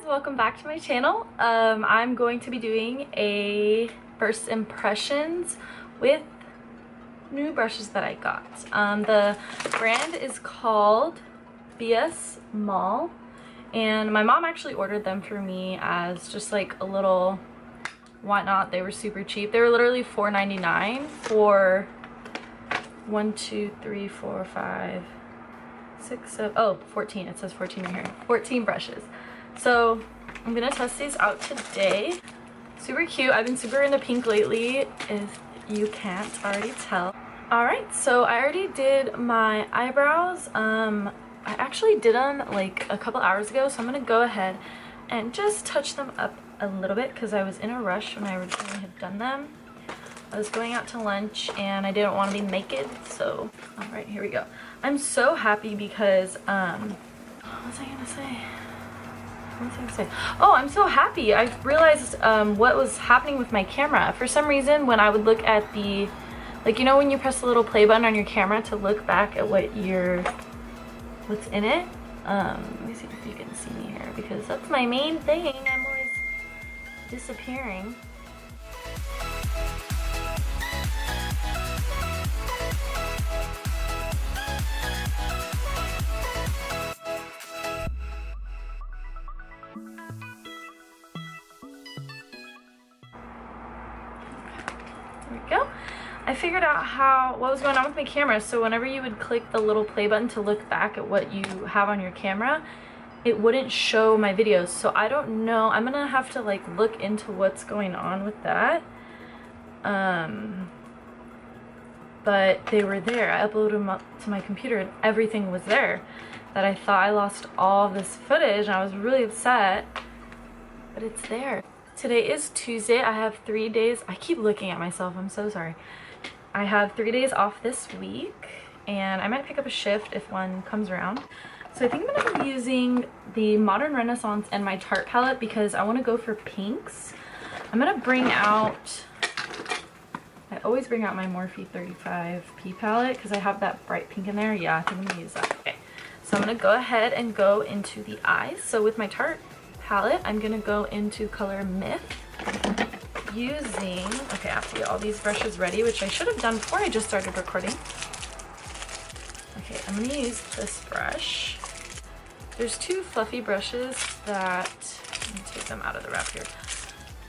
welcome back to my channel. I'm going to be doing a first impressions with new brushes that I got. The brand is called BS Mall, and my mom actually ordered them for me as just like a little whatnot. They were super cheap. They were literally $4.99 for 1, 2, 3, 4, 5, 6, 7, oh, 14. It says 14 right here. 14 brushes. So I'm gonna test these out today. Super cute. I've been super into pink lately, if you can't already tell. Alright, so I already did my eyebrows. I actually did them like a couple hours ago, so I'm gonna go ahead and just touch them up a little bit because I was in a rush when I originally had done them. I was going out to lunch and I didn't want to be naked, so alright, here we go. I'm so happy because what was I gonna say? Oh, I'm so happy. I realized what was happening with my camera. For some reason, when I would look at the, like, you know when you press the little play button on your camera to look back at what's in it? Let me see if you can see me here, because that's my main thing. I'm always disappearing. There we go. I figured out what was going on with my camera. So whenever you would click the little play button to look back at what you have on your camera, it wouldn't show my videos. So I don't know. I'm gonna have to like look into what's going on with that. But they were there. I uploaded them up to my computer and everything was there. That I thought I lost all of this footage and I was really upset. But it's there. Today is Tuesday. I have 3 days. I keep looking at myself. I'm so sorry. I have 3 days off this week, and I might pick up a shift if one comes around. So I think I'm going to be using the Modern Renaissance and my Tarte palette because I want to go for pinks. I'm going to bring out, I always bring out my Morphe 35P palette because I have that bright pink in there. Yeah, I think I'm going to use that. Okay, so I'm going to go ahead and go into the eyes. So with my Tarte palette, I'm gonna go into color Myth using, okay, I have to get all these brushes ready, which I should have done before I just started recording. Okay, I'm gonna use this brush. There's two fluffy brushes that, let me take them out of the wrap here,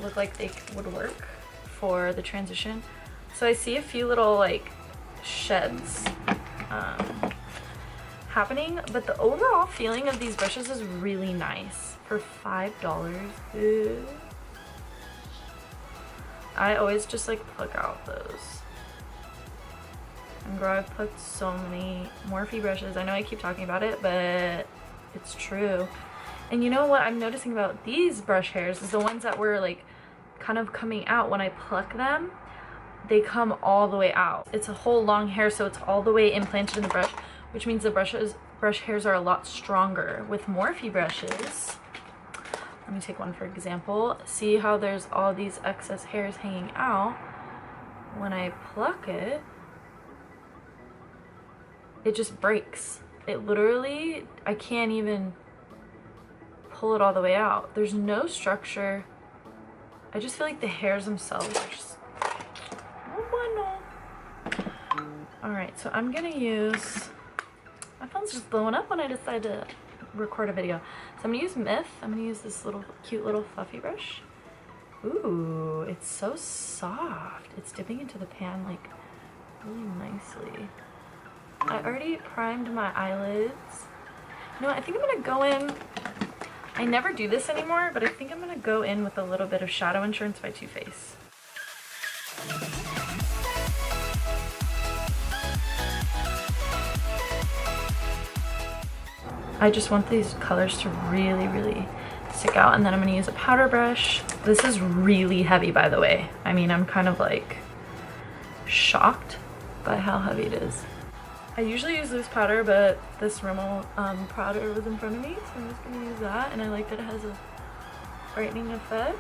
look like they would work for the transition. So I see a few little like sheds happening, but the overall feeling of these brushes is really nice. For $5. Ew. I always just like pluck out those. And girl, I've plucked so many Morphe brushes. I know I keep talking about it, but it's true. And you know what I'm noticing about these brush hairs is the ones that were like kind of coming out when I pluck them, they come all the way out. It's a whole long hair, so it's all the way implanted in the brush, which means the brush hairs are a lot stronger. With Morphe brushes, let me take one for example. See how there's all these excess hairs hanging out? When I pluck it, it just breaks. It literally, I can't even pull it all the way out. There's no structure. I just feel like the hairs themselves are just, oh, no. Alright, so I'm gonna use, my phone's just blowing up when I decide to record a video. So I'm gonna use Myth. I'm gonna use this little cute little fluffy brush. Ooh, it's so soft. It's dipping into the pan like really nicely. I already primed my eyelids. You know what? I think I'm gonna go in, I never do this anymore, but I think I'm gonna go in with a little bit of Shadow Insurance by Too Faced. I just want these colors to really, really stick out, and then I'm going to use a powder brush. This is really heavy, by the way. I mean, I'm kind of like shocked by how heavy it is. I usually use loose powder, but this Rimmel powder was in front of me, so I'm just going to use that, and I like that it has a brightening effect.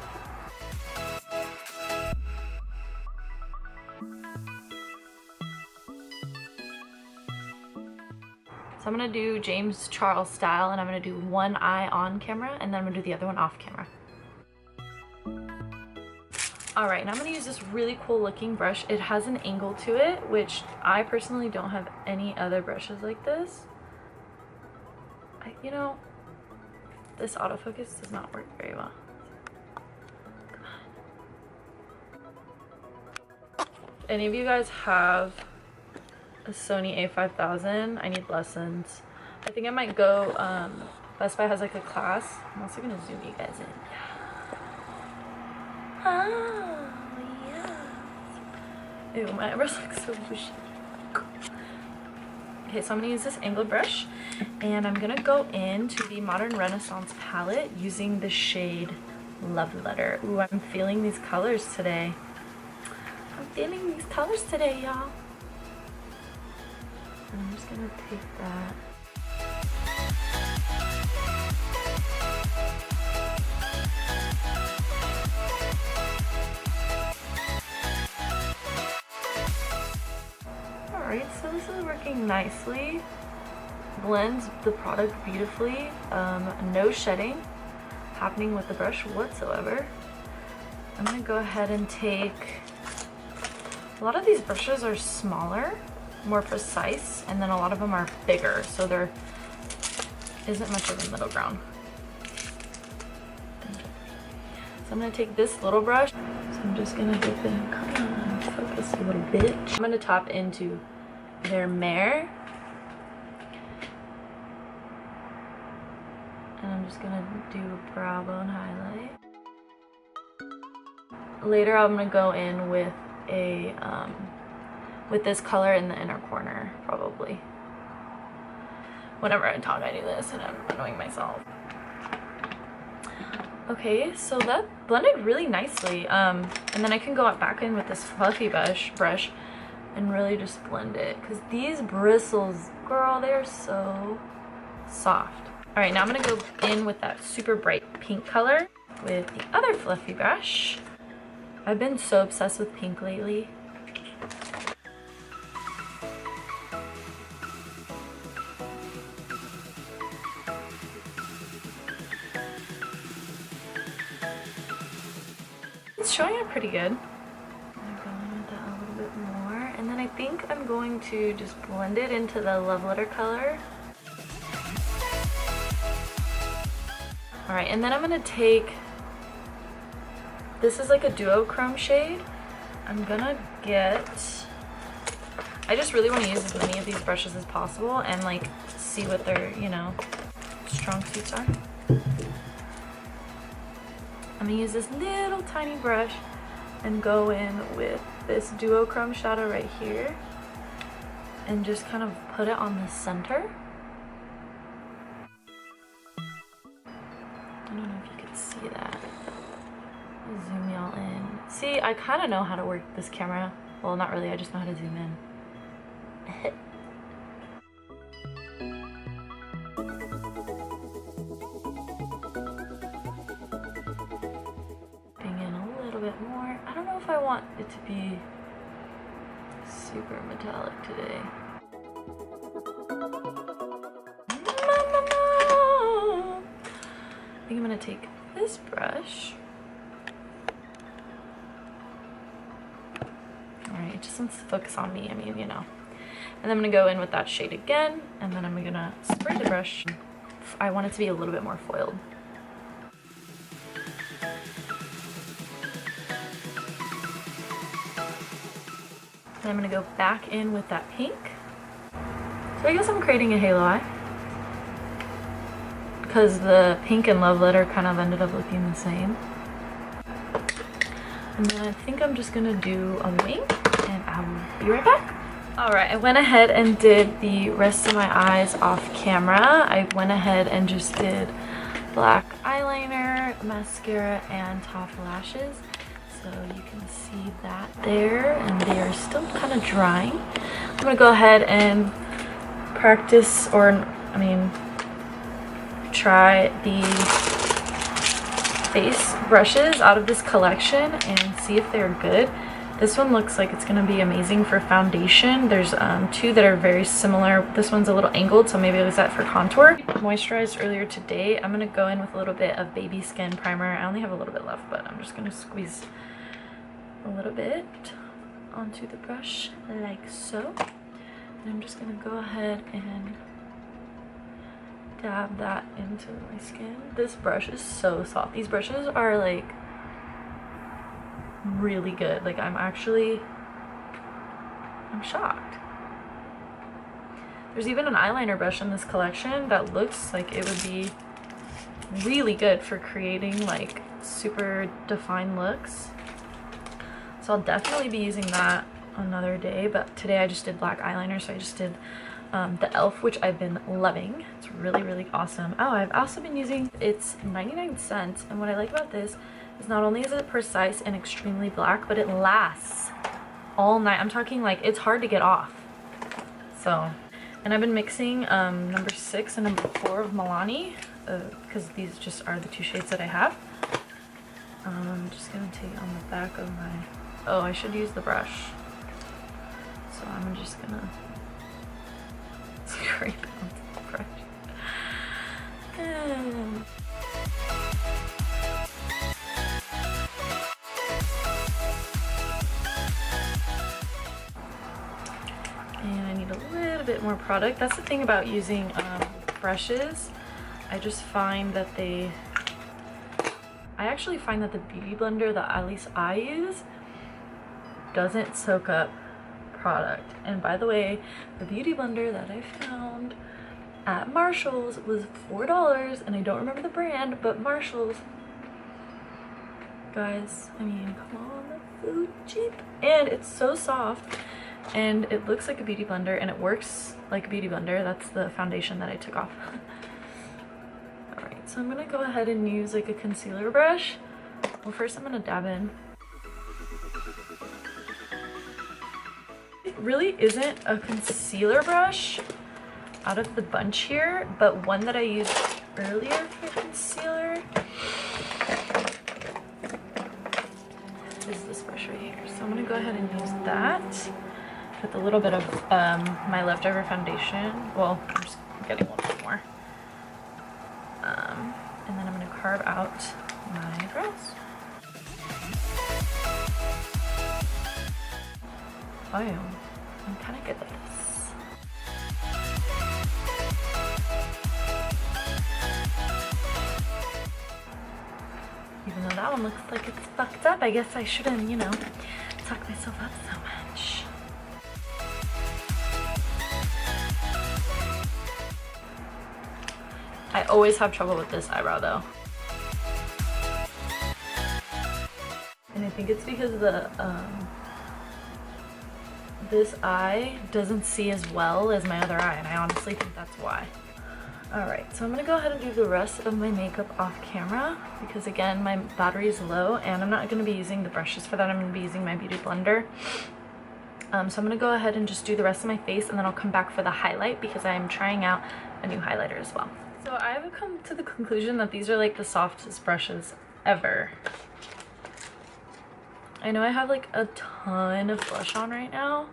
So So I'm gonna do James Charles style, and I'm gonna do one eye on camera, and then I'm gonna do the other one off camera. Alright, and I'm gonna use this really cool looking brush. It has an angle to it, which I personally don't have any other brushes like this. You know, this autofocus does not work very well. If any of you guys have a Sony a5000, I need lessons. I think I might go, Best Buy has like a class. I'm also gonna zoom you guys in. Oh, yeah. Ew, my eyebrows look so bushy. Okay, so I'm gonna use this angled brush, and I'm gonna go into the Modern Renaissance palette using the shade Love Letter. Ooh, I'm feeling these colors today. I'm feeling these colors today, y'all. And I'm just gonna take that. Alright, so this is working nicely. Blends the product beautifully. No shedding happening with the brush whatsoever. I'm gonna go ahead and take, a lot of these brushes are smaller, more precise, and then a lot of them are bigger, so there isn't much of a middle ground. So I'm gonna take this little brush, so I'm just gonna dip in, come on, focus a little bit. I'm gonna tap into their mare, and I'm just gonna do a brow bone highlight. Later I'm gonna go in with a with this color in the inner corner, probably. Whenever I talk I do this and I'm annoying myself. Okay, so that blended really nicely, and then I can go back in with this fluffy brush and really just blend it, because these bristles, girl, they're so soft. All right, now I'm gonna go in with that super bright pink color with the other fluffy brush. I've been so obsessed with pink lately. It's showing up pretty good. I'm going with that a little bit more, and then I think I'm going to just blend it into the Love Letter color. All right, and then I'm gonna take, this is like a duochrome shade. I'm gonna get, I just really want to use as many of these brushes as possible and like see what their, you know, strong suits are. I'm gonna use this little tiny brush and go in with this duochrome shadow right here and just kind of put it on the center. I don't know if you can see that. I'll zoom y'all in. See, I kind of know how to work this camera. Well, not really, I just know how to zoom in. More. I don't know if I want it to be super metallic today. I think I'm gonna take this brush. Alright, it just wants to focus on me, I mean, you know. And then I'm gonna go in with that shade again, and then I'm gonna spray the brush. I want it to be a little bit more foiled. I'm gonna go back in with that pink. So I guess I'm creating a halo eye, because the pink and Love Letter kind of ended up looking the same. And then I think I'm just gonna do a wing, and I will be right back. Alright, I went ahead and did the rest of my eyes off camera. I went ahead and just did black eyeliner, mascara, and top lashes. So you can see that there, and they are still kind of drying. I'm gonna go ahead and practice, or I mean, try the face brushes out of this collection and see if they're good. This one looks like it's going to be amazing for foundation. There's two that are very similar. This one's a little angled, so maybe I'll use that for contour. Moisturized earlier today. I'm going to go in with a little bit of Baby Skin Primer. I only have a little bit left, but I'm just going to squeeze a little bit onto the brush like so. And I'm just going to go ahead and dab that into my skin. This brush is so soft. These brushes are like really good. Like I'm shocked. There's even an eyeliner brush in this collection that looks like it would be really good for creating like super defined looks. So I'll definitely be using that another day, but today I just did black eyeliner, so I just did the e.l.f., which I've been loving. It's really awesome. Oh, I've also been using, it's 99 cents, and what I like about this is not only is it precise and extremely black, but it lasts all night. I'm talking like it's hard to get off. So, and I've been mixing number 6 and number 4 of Milani because these just are the 2 shades that I have. I'm just gonna take on the back of my, oh, I should use the brush. So I'm just gonna scrape it onto the brush. And I need a little bit more product. That's the thing about using brushes. I just find that I actually find that the beauty blender that at least I use doesn't soak up product. And by the way, the beauty blender that I found at Marshall's was $4, and I don't remember the brand, but Marshall's, guys, I mean, come on, that's so cheap, and it's so soft, and it looks like a beauty blender, and it works like a beauty blender. That's the foundation that I took off. Alright, so I'm gonna go ahead and use like a concealer brush. Well, first I'm gonna dab in. It really isn't a concealer brush out of the bunch here, but one that I used earlier for concealer is this brush right here. So I'm gonna go ahead and use that with a little bit of my leftover foundation. Well, I'm just getting a little bit more. And then I'm gonna carve out my brows. Oh, I'm kind of good at this. Even though that one looks like it's fucked up, I guess I shouldn't, you know, talk myself up so much. I always have trouble with this eyebrow though. And I think it's because the this eye doesn't see as well as my other eye, and I honestly think that's why. Alright, so I'm gonna go ahead and do the rest of my makeup off camera because again my battery is low and I'm not gonna be using the brushes for that. I'm gonna be using my beauty blender. So I'm gonna go ahead and just do the rest of my face, and then I'll come back for the highlight because I'm trying out a new highlighter as well. So I've come to the conclusion that these are like the softest brushes ever. I know I have like a ton of blush on right now.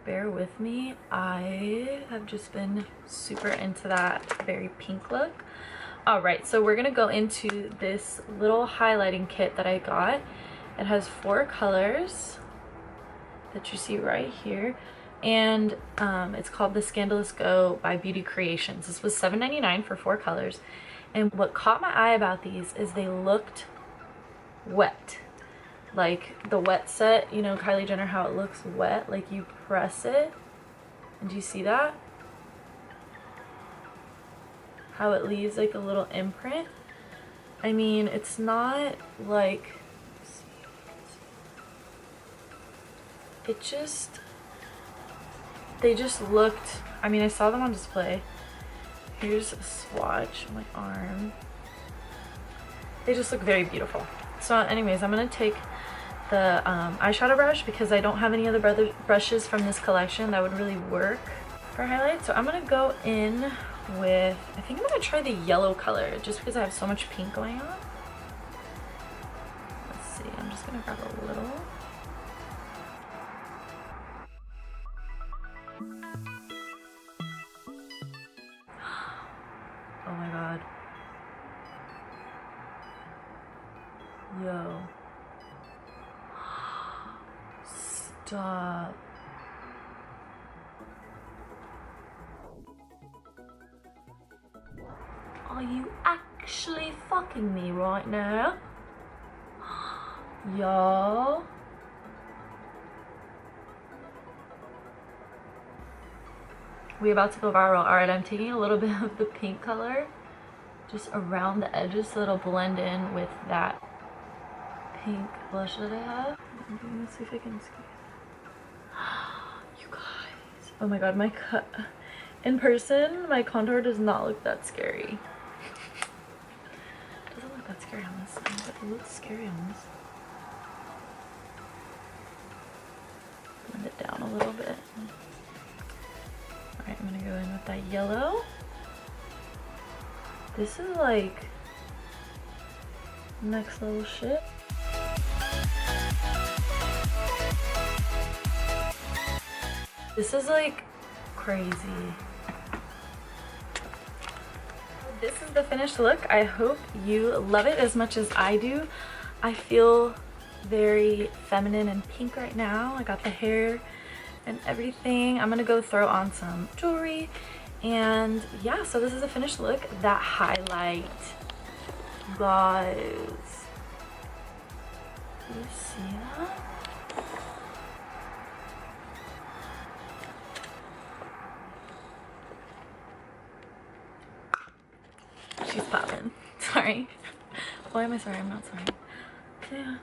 Bear with me. I have just been super into that very pink look. Alright, so we're gonna go into this little highlighting kit that I got. It has 4 colors that you see right here. And it's called the Scandalous Go by Beauty Creations. This was $7.99 for 4 colors. And what caught my eye about these is they looked wet. Like the wet set, you know, Kylie Jenner, how it looks wet, like you press it, and do you see that? How it leaves like a little imprint. I mean, it's not like, it just, they just looked, I mean, I saw them on display. Here's a swatch of my arm. They just look very beautiful. So anyways, I'm going to take the eyeshadow brush because I don't have any other brushes from this collection that would really work for highlight. So I'm going to go in with, I think I'm going to try the yellow color just because I have so much pink going on. Let's see, I'm just going to grab a little. Yo. Stop. Are you actually fucking me right now? Y'all. We about to go viral. Alright, I'm taking a little bit of the pink color just around the edges so it'll blend in with that pink blush that I have. Let's see if I can see. You guys. Oh my god, my cut. In person, my contour does not look that scary. It doesn't look that scary on this side, but it looks scary on this side. Blend it down a little bit. Alright, I'm gonna go in with that yellow. This is like next level shit. This is like crazy. This is the finished look. I hope you love it as much as I do. I feel very feminine and pink right now. I got the hair and everything. I'm gonna go throw on some jewelry. And yeah, so this is a finished look. That highlight, guys, do you see that? She's popping. Sorry. Why am I sorry? I'm not sorry. Yeah.